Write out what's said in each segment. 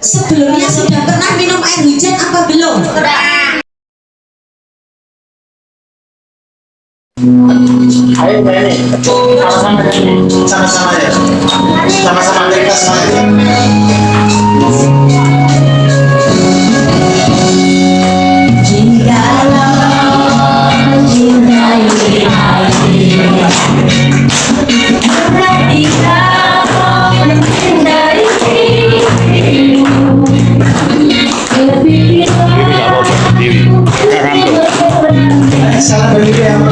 Sebelumnya sudah pernah minum air hujan apa belum? Ayo ini sama-sama ya, sama-sama kita semuanya. Salah bagi yang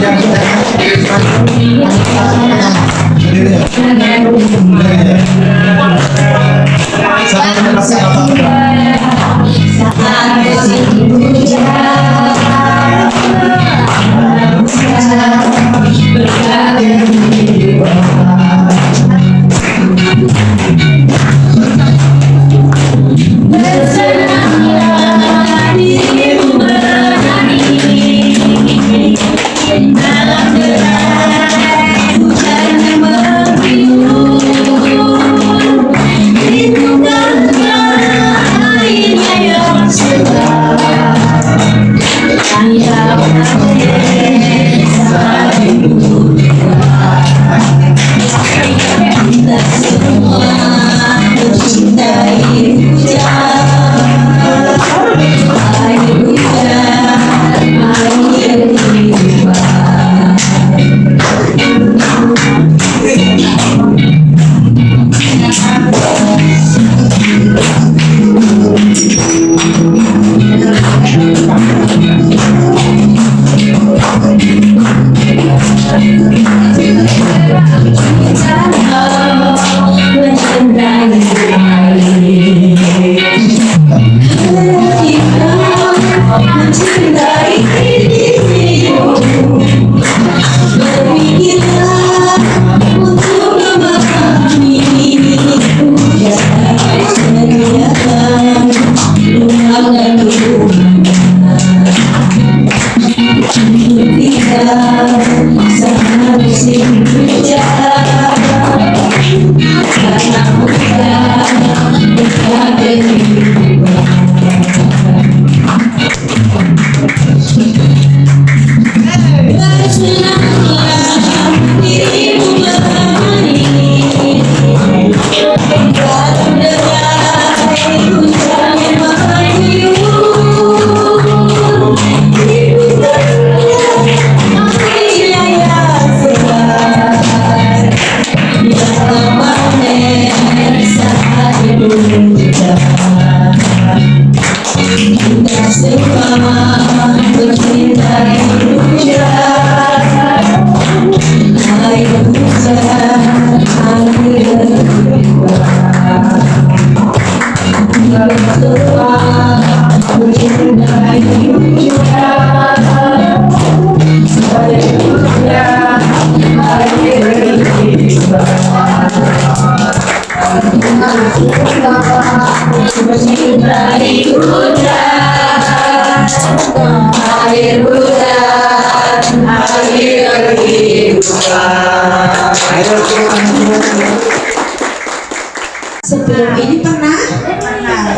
sebelum ini pernah?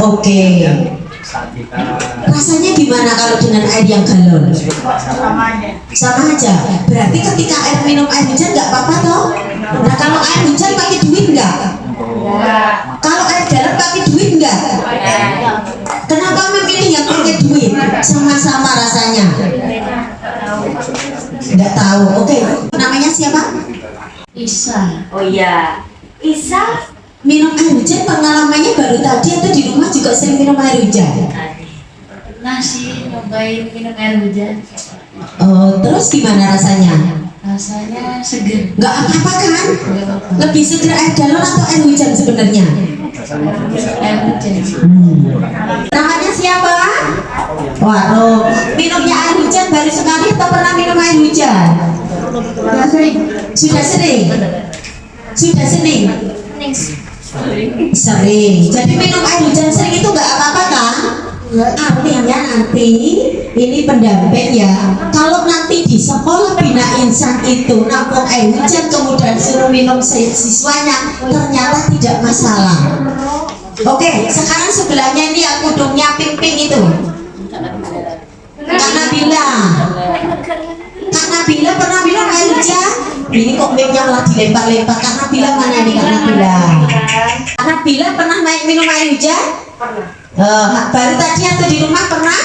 Oke. Rasanya gimana kalau dengan air yang galon? Sama aja. Berarti ketika minum air hujan nggak apa-apa toh? Nah kalau air hujan pakai duit nggak? Kalau air galon pakai duit nggak? Kenapa memilih yang pakai duit? Sama-sama rasanya. Nggak tahu. Oke. Namanya siapa? Isa. Oh iya, Isa Minum air hujan pengalamannya baru tadi atau di rumah juga sering minum air hujan? Pernah sih nyobain minum air hujan. Oh, terus gimana rasanya? Rasanya seger. Nggak apa-apa kan? Nggak apa-apa. Lebih seger air galon atau air hujan sebenarnya? Air hujan. Namanya siapa? Waduh, minumnya air hujan baru sekali atau pernah minum air hujan? Sudah sering. Sudah sering? Sudah sering? Sering. Jadi minum air hujan sering itu nggak apa-apa kan? Artinya nanti ini pendamping ya. Kalau nanti di sekolah Bina Insan itu nampung air hujan kemudian suruh minum siswanya, ternyata tidak masalah. Oke, sekarang sebelahnya ini yang kudungnya pink-pink itu. Kak Nabila. Kak Nabila pernah bilang air hujan? Ini kok mic-nya malah dilempar-lempar. Kak Nabila mana nih Kak Nabila? Kak Nabila pernah minum air hujan? Baru tadi atau di rumah pernah?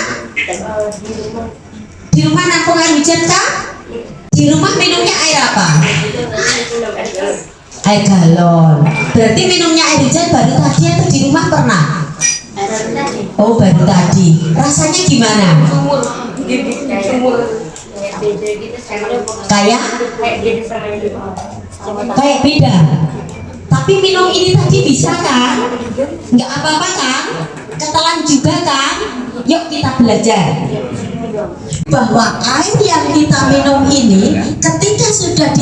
Di rumah nampung air hujan Kak? Di rumah minumnya air apa? Air galon. Berarti minumnya air hujan baru tadi atau di rumah pernah? Oh baru tadi. Rasanya gimana? Kayak beda. Tapi minum ini tadi bisa kan? Nggak apa-apa kan? Ketelan juga kan? Yuk kita belajar bahwa air yang kita minum ini ketika sudah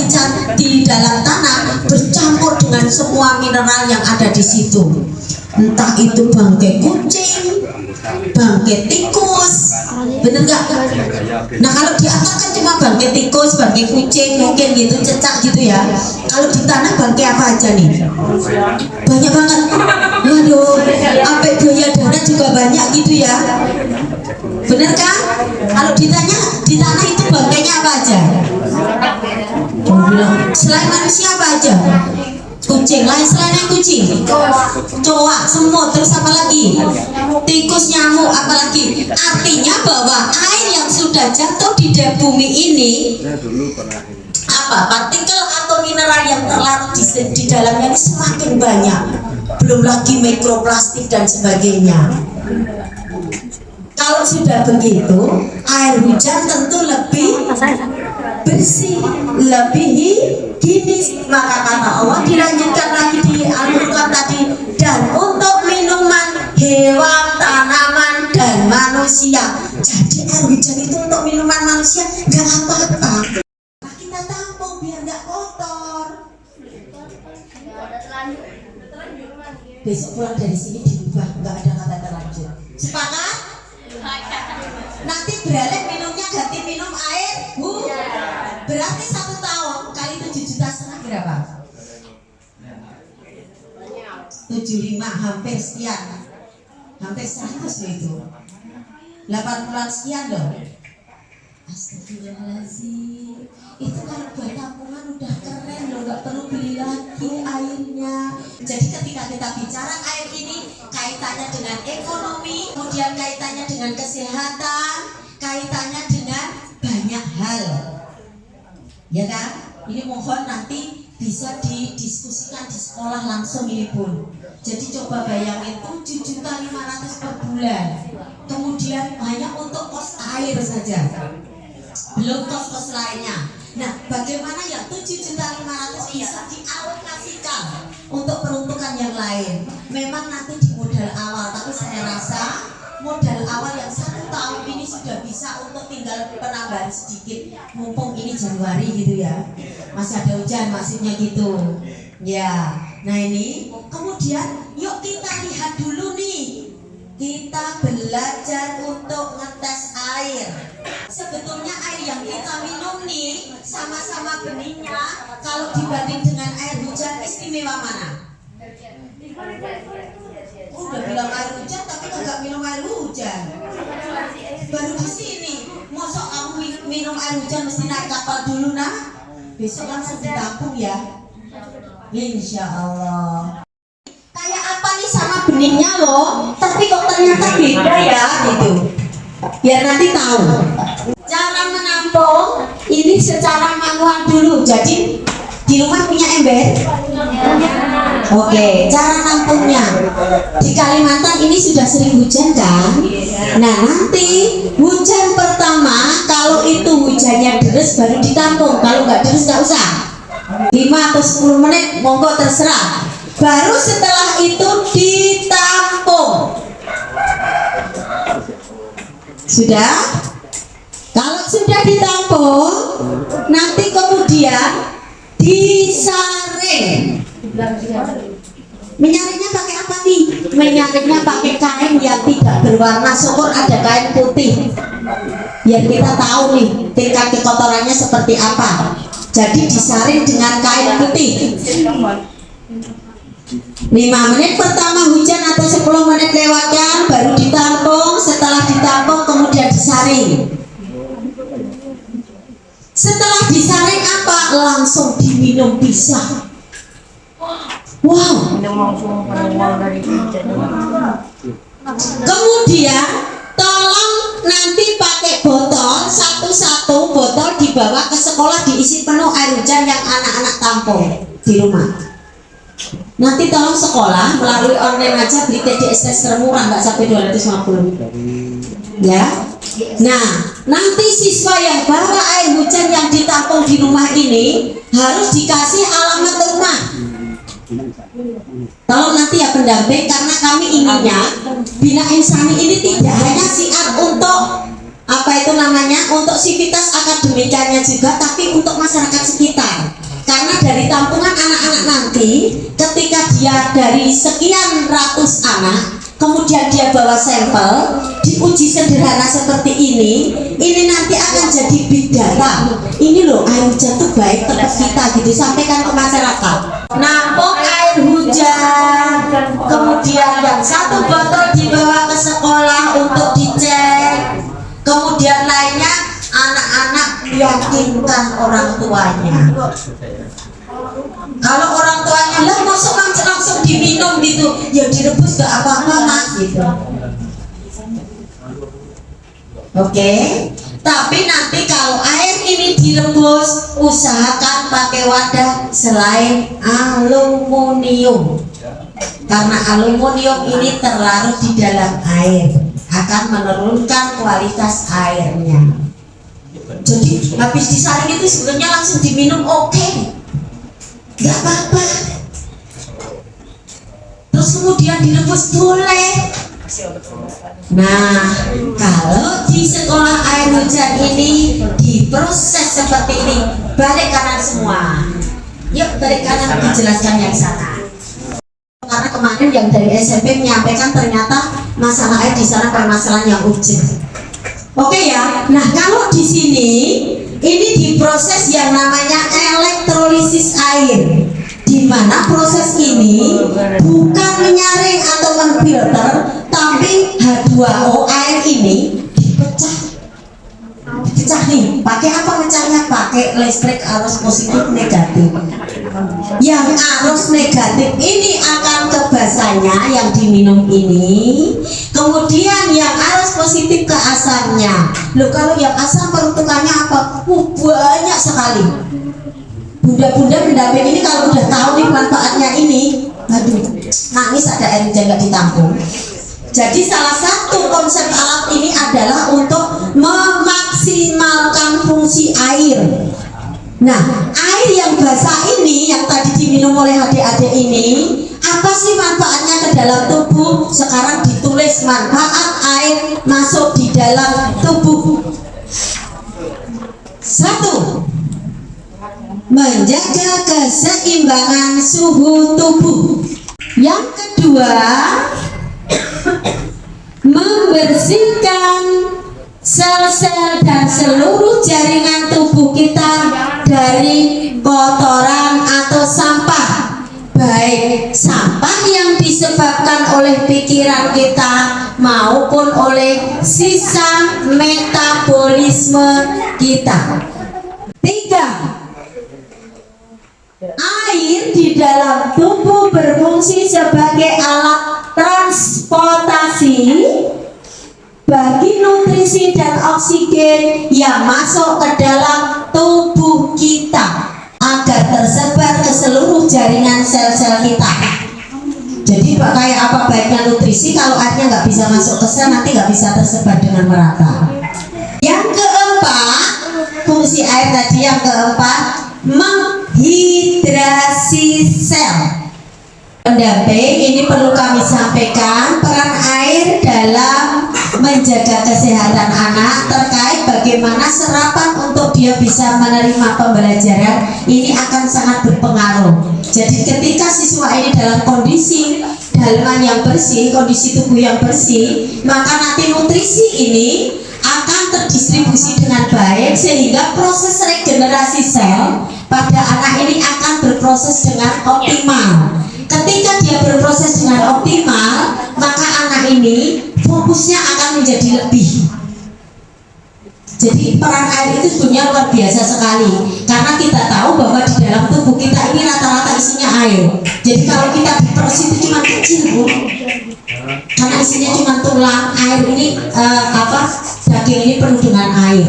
di dalam tanah bercampur dengan semua mineral yang ada di situ, entah itu bangkai kucing, bangkai tikus, bener nggak? Nah kalau di atas kan cuma bangkai tikus, bangkai kucing mungkin gitu, cecak gitu ya. Kalau di tanah bangkai apa aja nih? Banyak banget. Waduh, sampai buaya darat juga banyak gitu ya. Bener kan? Kalau ditanya di tanah itu bangkainya apa aja? Selain manusia apa aja? Kucing, lain selain kucing, cowok, semut, terus apa lagi? Tikus, nyamuk, apa lagi? Artinya bahwa air yang sudah jatuh di bumi ini, apa partikel atau mineral yang terlarut di dalamnya ini semakin banyak. Belum lagi mikroplastik dan sebagainya. Kalau sudah begitu, air hujan tentu lebih bersih, lebih higienis. Maka kata Allah dilanjutkan lagi di Al-Quran tadi, dan untuk minuman hewan, tanaman, dan manusia. Jadi air hujan itu untuk minuman manusia nggak apa-apa. Nah, kita tampung biar nggak kotor. Besok pulang dari sini diubah, nggak ada kata terlanjur. Sepakat? Nanti beralih minumnya ganti minum air berarti 1 tahun kali 7,5 juta berapa? 75, hampir sekian, hampir 100 loh itu, 80-an sekian loh. Astagfirullahaladzim, itu kalau buat tampungan udah keren loh, nggak perlu beli lagi airnya. Jadi ketika kita bicara air ini kaitannya dengan ekonomi, kemudian kaitannya dengan kesehatan, kaitannya dengan banyak hal, ya kan? Ini mohon nanti bisa didiskusikan di sekolah langsung ini pun. Jadi coba bayangin 7.500.000 per bulan, kemudian hanya untuk kos air saja, belum kos-kos lainnya. Nah, bagaimana ya 7.500.000 bisa dialokasikan untuk peruntukan yang lain? Memang nanti di modal awal, tapi saya rasa modal awal yang 1 tahun ini sudah bisa untuk tinggal penambahan sedikit, mumpung ini Januari gitu ya, masih ada hujan maksudnya gitu ya. Nah ini kemudian yuk kita lihat dulu nih, kita belajar untuk ngetes air. Sebetulnya air yang kita minum nih sama-sama benihnya, kalau dibanding dengan air hujan istimewa mana? Udah bilang air hujan tapi kagak minum air hujan. Baru di sini, mosok kamu minum air hujan mesti naik kapal dulu nah? Besok langsung ditampung ya. Insya Allah. Kayak apa nih sama benihnya loh, tapi kok ternyata beda ya gitu. Biar nanti tahu. Cara menampung ini secara manual dulu. Jadi di rumah punya ember? Oke, cara nampungnya di Kalimantan ini sudah sering hujan kan? Nah nanti hujan pertama, kalau itu hujannya deres baru ditampung. Kalau nggak deres nggak usah, 5 atau 10 menit monggo terserah. Baru setelah itu ditampung. Sudah? Kalau sudah ditampung, nanti kemudian disaring. Menyaringnya pakai apa nih? Menyaringnya pakai kain yang tidak berwarna, syukur ada kain putih. Biar kita tahu nih tingkat kekotorannya seperti apa. Jadi disaring dengan kain putih. 5 menit pertama hujan atau 10 menit lewatkan baru ditampung. Setelah ditampung kemudian disaring. Setelah disaring apa? Langsung diminum pisah. Wow. Kemudian tolong nanti pakai botol satu-satu, botol dibawa ke sekolah diisi penuh air hujan yang anak-anak tampung di rumah. Nanti tolong sekolah melalui online aja beli TDS tes termurah, nggak sampai 250 ya. Nah, nanti siswa yang bawa air hujan yang ditampung di rumah ini harus dikasih alamat rumah. Tolong nanti ya pendamping, karena kami inginnya Bina Insani ini tidak hanya siar untuk apa itu namanya, untuk sivitas akademikanya juga, tapi untuk masyarakat sekitar. Karena dari tampungan anak-anak nanti, ketika dia dari sekian ratus anak, kemudian dia bawa sampel, diuji sederhana seperti ini nanti akan jadi big data. Ini loh air hujan tuh baik tetap kita gitu, sampaikan ke masyarakat. Nampung air hujan, kemudian yang satu botol dibawa ke sekolah untuk dicek, kemudian lainnya anak-anak yakinkan orang tuanya. Kalau orang tuanya lah masuk langsung diminum gitu, ya direbus gak apa-apa mas gitu. Oke. Tapi nanti kalau air ini direbus, usahakan pakai wadah selain aluminium, karena aluminium ini terlarut di dalam air akan menurunkan kualitas airnya. Jadi habis disaring itu sebenarnya langsung diminum oke, nggak apa-apa. Terus kemudian direbus boleh. Nah, kalau di sekolah air hujan ini diproses seperti ini, balik kanan semua. Yuk balik kanan, dijelaskan yang sana. Karena kemarin yang dari SMP menyampaikan ternyata masalah air di sana permasalahan yang urgent. Oke ya. Nah, kalau di sini ini diproses yang namanya elektrolisis air, di mana proses ini bukan menyaring atau memfilter, tapi H2O air ini dipecah nih. Pakai apa pecahnya? Pakai listrik arus positif negatif. Yang arus negatif ini akan ke basanya yang diminum ini, kemudian yang arus positif ke asamnya. Loh, kalau yang asam peruntukannya apa? Banyak sekali. Bunda-bunda pendamping ini kalau udah tahu nih manfaatnya ini, aduh, nangis ada air hujan nggak ditampung. Jadi salah satu konsep alat ini adalah untuk memaksimalkan fungsi air. Nah, air yang basah ini yang tadi diminum oleh adik-adik ini, apa sih manfaatnya ke dalam tubuh? Sekarang ditulis manfaat air masuk di dalam tubuh. 1. Menjaga keseimbangan suhu tubuh. Yang kedua, membersihkan sel-sel dan seluruh jaringan tubuh kita dari kotoran atau sampah, baik sampah yang disebabkan oleh pikiran kita maupun oleh sisa metabolisme kita. 3. Air di dalam tubuh berfungsi sebagai alat transportasi bagi nutrisi dan oksigen yang masuk ke dalam tubuh kita agar tersebar ke seluruh jaringan sel-sel kita. Jadi kayak apa baiknya nutrisi kalau airnya nggak bisa masuk ke sel, nanti nggak bisa tersebar dengan merata. Yang keempat, fungsi air tadi yang keempat, menghidrasi sel. Pendamping, ini perlu kami sampaikan peran air dalam menjaga kesehatan anak terkait bagaimana serapan untuk dia bisa menerima pembelajaran ini akan sangat berpengaruh. Jadi ketika siswa ini dalam kondisi dalaman yang bersih, kondisi tubuh yang bersih, maka nanti nutrisi ini akan terdistribusi dengan baik sehingga proses regenerasi sel pada anak ini akan berproses dengan optimal. Ketika dia berproses dengan optimal, maka anak ini fokusnya akan menjadi lebih. Jadi peran air itu sebenarnya luar biasa sekali, karena kita tahu bahwa di dalam tubuh kita ini rata-rata isinya air. Jadi kalau kita diperes itu cuma kecil, Bu, karena isinya cuma tulang. Air ini daging ini penuh dengan air.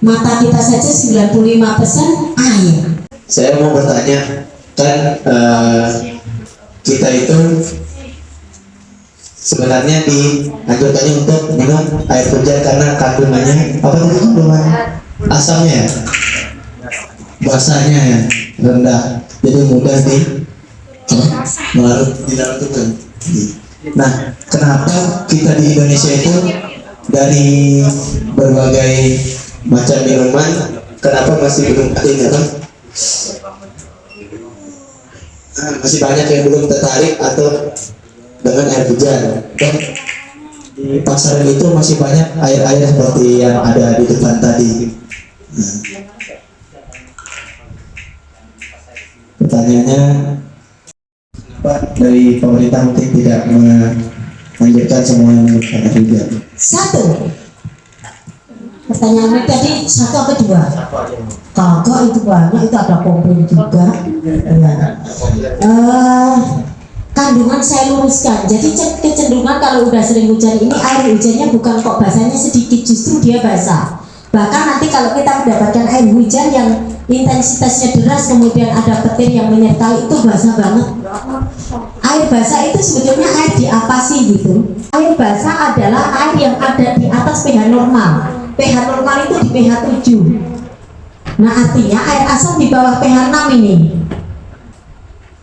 Mata kita saja 95% air. Saya mau bertanya, kan kita itu sebenarnya dianjurkannya untuk minum air hujan karena kandungannya apa tadi kandungan asamnya ya, basahnya ya rendah, jadi mudah melarut di dalam tubuh. Nah, kenapa kita di Indonesia itu dari berbagai macam minuman, kenapa masih belum ini apa? Masih banyak yang belum tertarik atau dengan air hujan, dan di pasaran itu masih banyak air-air seperti yang ada di depan tadi. Pertanyaannya, kenapa dari pemerintah mungkin tidak menganjurkan semua yang menggunakan air hujan? Satu, pertanyaannya tadi satu atau dua? Kagak, itu banyak, itu ada komplain juga. Kandungan saya luruskan. Jadi kecenderungan kalau udah sering hujan ini, air hujannya bukan kok basahnya sedikit, justru dia basah. Bahkan nanti kalau kita mendapatkan air hujan yang intensitasnya deras, kemudian ada petir yang menyertai, itu basah banget. Air basah itu sebetulnya air di apa sih gitu? Air basah adalah air yang ada di atas pH normal. pH normal itu di pH 7. Nah, artinya air asam di bawah pH 6 ini.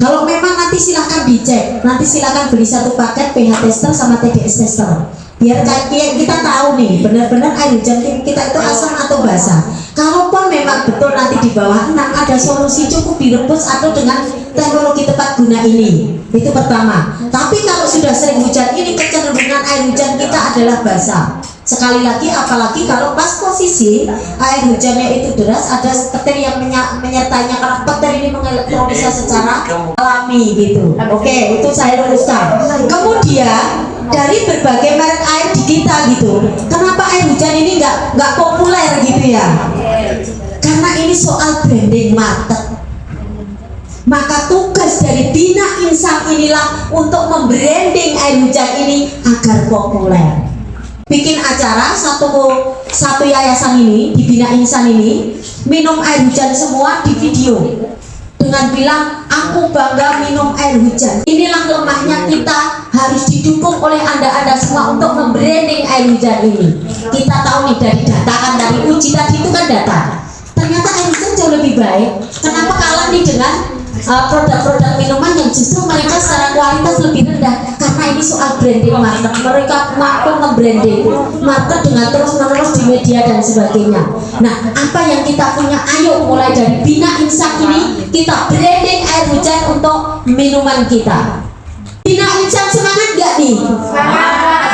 Kalau memang nanti silahkan dicek, nanti silahkan beli satu paket pH tester sama TDS tester, biar kita tahu nih benar-benar air hujan kita itu asam atau basah. Kalaupun memang betul nanti di bawah 6, ada solusi, cukup direbus atau dengan teknologi tepat guna ini. Itu pertama. Tapi kalau sudah sering hujan ini, kecenderungan air hujan kita adalah basah. Sekali lagi, apalagi kalau pas posisi air hujannya itu deras, ada petir yang menyertainya, karena petir ini mengelektrolisa secara alami gitu. Oke, itu saya luruskan. Kemudian dari berbagai merek air di kita gitu, kenapa air hujan ini nggak populer gitu ya? Karena ini soal branding market. Maka tugas dari Bina Insan inilah untuk membranding air hujan ini agar populer. Bikin acara satu yayasan ini di Bina Insan ini, minum air hujan semua di video dengan bilang aku bangga minum air hujan. Inilah lemahnya kita, harus didukung oleh anda semua untuk membranding air hujan ini. Kita tahu nih dari data, kan dari uji tadi itu kan data, ternyata air hujan jauh lebih baik. Kenapa kalah nih dengan produk-produk minuman yang justru mereka secara kualitas lebih rendah? Karena ini soal branding market. Mereka mampu membranding market dengan terus-menerus di media dan sebagainya. Nah, apa yang kita punya, ayo mulai dari Bina Insan ini kita branding air hujan untuk minuman kita. Bina Insan semangat gak nih?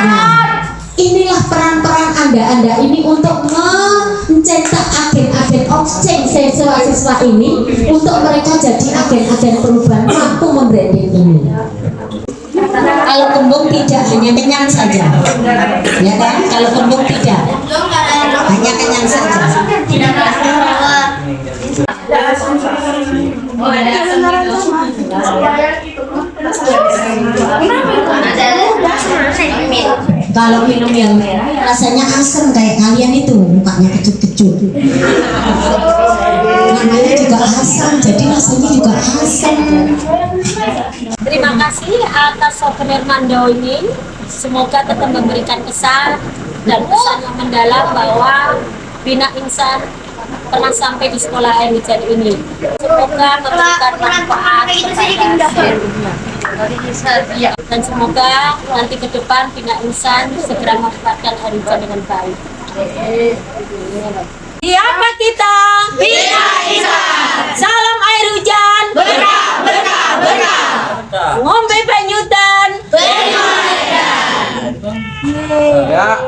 Nah, inilah peran-peran anda ini untuk mencetak agen-agen exchange siswa-siswa ini untuk mereka jadi agen-agen perubahan, mampu membranding ini. Kalau kembung tidak, hanya kenyang saja, ya kan? Kalau kembung tidak, hanya kenyang saja. Kalau minum yang rasanya asam kayak kalian itu, mukanya kecut-kecut, namanya juga asam, jadi rasanya juga asam. Terima kasih atas souvenir Mando ini. Semoga tetap memberikan kesan dan pesan yang mendalam bahwa Bina Insan pernah sampai di sekolah air hujan ini. Semoga memberikan manfaat kepada seluruhnya. Dan semoga nanti ke depan Bina Insan segera memanfaatkan air hujan dengan baik. Siapa kita? Bina Insan. Salam air hujan. Berkah, berkah, berkah. Ngombe banyutan. Ya.